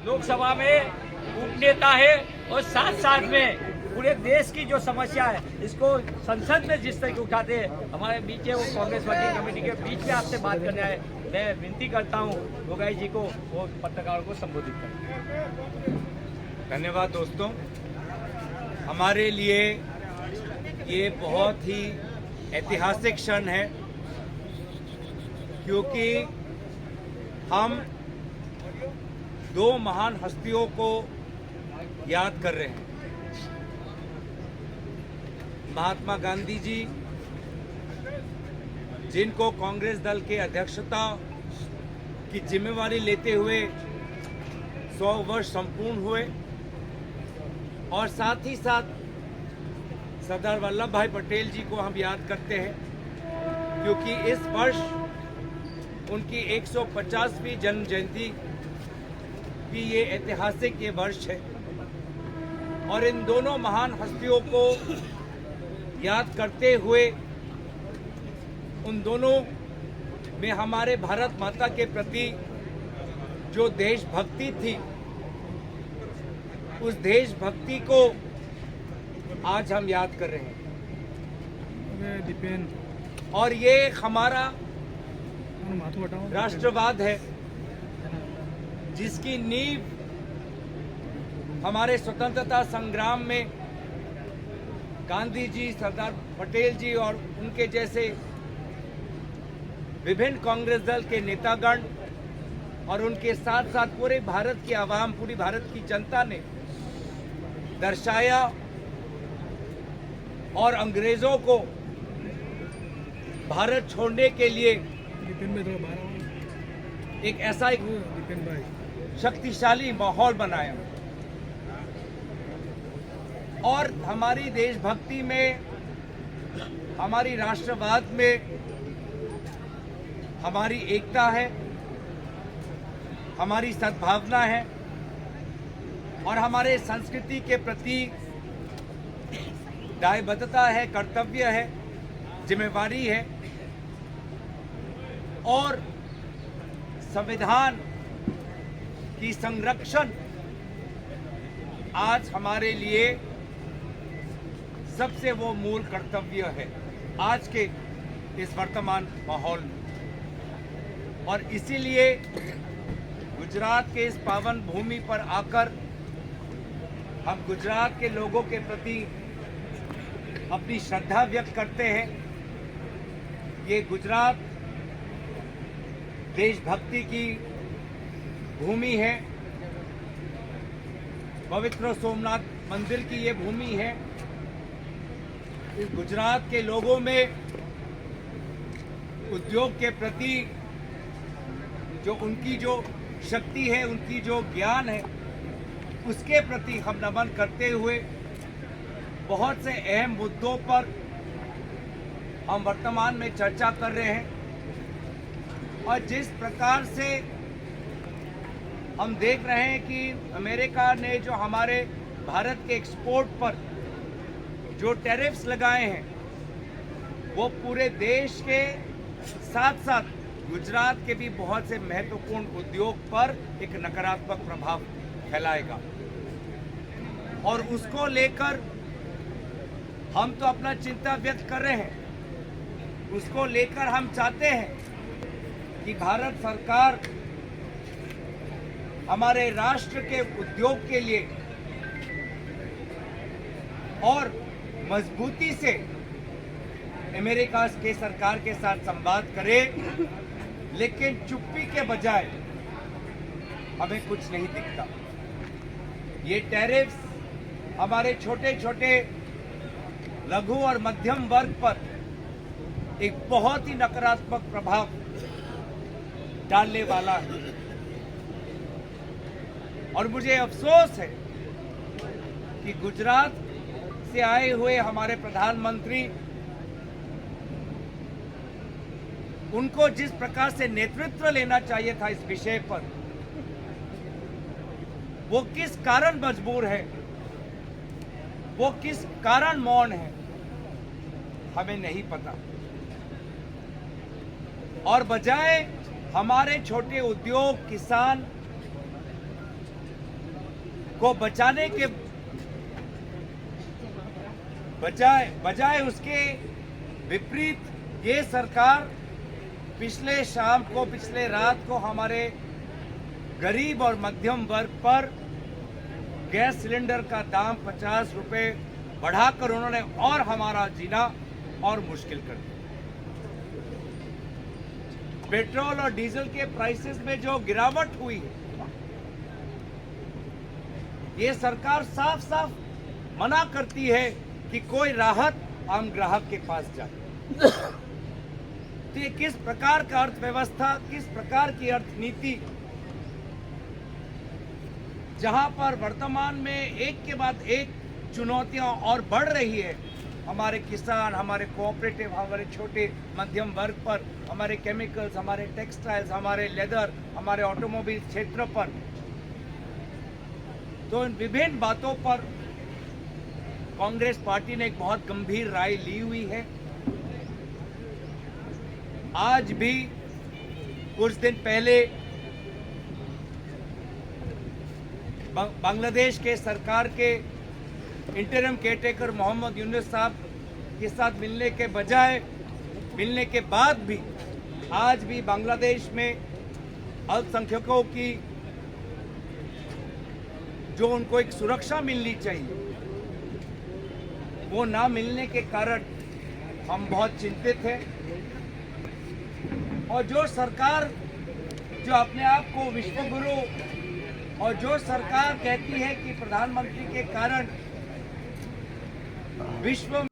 लोकसभा में उपनेता है और साथ साथ में पूरे देश की जो समस्या है इसको संसद में जिस तरह के उठाते हैं। हमारे बीच वो कांग्रेस वर्किंग कमेटी के बीच में आपसे बात करने आए। मैं विनती करता हूँ गोगाई जी को वो पत्रकारों को संबोधित करें। धन्यवाद दोस्तों। हमारे लिए ये बहुत ही ऐतिहासिक क्षण है, क्योंकि हम दो महान हस्तियों को याद कर रहे हैं। महात्मा गांधी जी, जिनको कांग्रेस दल के अध्यक्षता की जिम्मेवारी लेते हुए 100 वर्ष संपूर्ण हुए, और साथ ही साथ सरदार वल्लभ भाई पटेल जी को हम याद करते हैं, क्योंकि इस वर्ष उनकी 150वीं जन्म जयंती की ये ऐतिहासिक ये वर्ष है। और इन दोनों महान हस्तियों को याद करते हुए उन दोनों में हमारे भारत माता के प्रति जो देशभक्ति थी, उस देशभक्ति को आज हम याद कर रहे हैं। और ये हमारा राष्ट्रवाद है, जिसकी नींव हमारे स्वतंत्रता संग्राम में गांधी जी, सरदार पटेल जी और उनके जैसे विभिन्न कांग्रेस दल के नेतागण और उनके साथ साथ पूरे भारत की आवाम, पूरी भारत की जनता ने दर्शाया, और अंग्रेजों को भारत छोड़ने के लिए एक ऐसा शक्तिशाली माहौल बनाया। और हमारी देशभक्ति में, हमारी राष्ट्रवाद में हमारी एकता है, हमारी सद्भावना है, और हमारे संस्कृति के प्रति दायबद्धता है, कर्तव्य है, जिम्मेवारी है। और संविधान की संरक्षण आज हमारे लिए सबसे वो मूल कर्तव्य है आज के इस वर्तमान माहौल में। और इसीलिए गुजरात के इस पावन भूमि पर आकर हम गुजरात के लोगों के प्रति अपनी श्रद्धा व्यक्त करते हैं। ये गुजरात देशभक्ति की भूमि है, पवित्र सोमनाथ मंदिर की ये भूमि है। इस गुजरात के लोगों में उद्योग के प्रति जो उनकी जो शक्ति है, उनकी जो ज्ञान है, उसके प्रति हम नमन करते हुए बहुत से अहम मुद्दों पर हम वर्तमान में चर्चा कर रहे हैं। और जिस प्रकार से हम देख रहे हैं कि अमेरिका ने जो हमारे भारत के एक्सपोर्ट पर जो टैरिफ्स लगाए हैं, वो पूरे देश के साथ साथ गुजरात के भी बहुत से महत्वपूर्ण उद्योग पर एक नकारात्मक प्रभाव फैलाएगा। और उसको लेकर हम तो अपना चिंता व्यक्त कर रहे हैं। उसको लेकर हम चाहते हैं कि भारत सरकार हमारे राष्ट्र के उद्योग के लिए और मजबूती से अमेरिका के सरकार के साथ संवाद करे, लेकिन चुप्पी के बजाय हमें कुछ नहीं दिखता। ये टैरिफ्स हमारे छोटे छोटे लघु और मध्यम वर्ग पर एक बहुत ही नकारात्मक प्रभाव डालने वाला है। और मुझे अफसोस है कि गुजरात से आए हुए हमारे प्रधानमंत्री, उनको जिस प्रकार से नेतृत्व लेना चाहिए था इस विषय पर, वो किस कारण मजबूर है, वो किस कारण मौन है, हमें नहीं पता। और बजाय हमारे छोटे उद्योग, किसान को बचाने के बजाय उसके विपरीत ये सरकार पिछले रात को हमारे गरीब और मध्यम वर्ग पर गैस सिलेंडर का दाम 50 रुपए बढ़ाकर उन्होंने और हमारा जीना और मुश्किल कर दिया। पेट्रोल और डीजल के प्राइसेस में जो गिरावट हुई है, ये सरकार साफ साफ मना करती है कि कोई राहत आम ग्राहक के पास जाए। तो ये किस प्रकार का अर्थव्यवस्था, किस प्रकार की अर्थनीति, जहां पर वर्तमान में एक के बाद एक चुनौतियां और बढ़ रही है, हमारे किसान, हमारे कोऑपरेटिव, हमारे छोटे मध्यम वर्ग पर, हमारे केमिकल्स, हमारे टेक्सटाइल्स, हमारे लेदर, हमारे ऑटोमोबाइल क्षेत्र पर। तो इन विभिन्न बातों पर कांग्रेस पार्टी ने एक बहुत गंभीर राय ली हुई है। आज भी कुछ दिन पहले बांग्लादेश के सरकार के इंटरिम केयरटेकर मोहम्मद यूनुस साहब के साथ मिलने के बाद भी आज भी बांग्लादेश में अल्पसंख्यकों की जो उनको एक सुरक्षा मिलनी चाहिए, वो ना मिलने के कारण हम बहुत चिंतित हैं। और जो सरकार जो अपने आप को विश्वगुरु और जो सरकार कहती है कि प्रधानमंत्री के कारण विश्व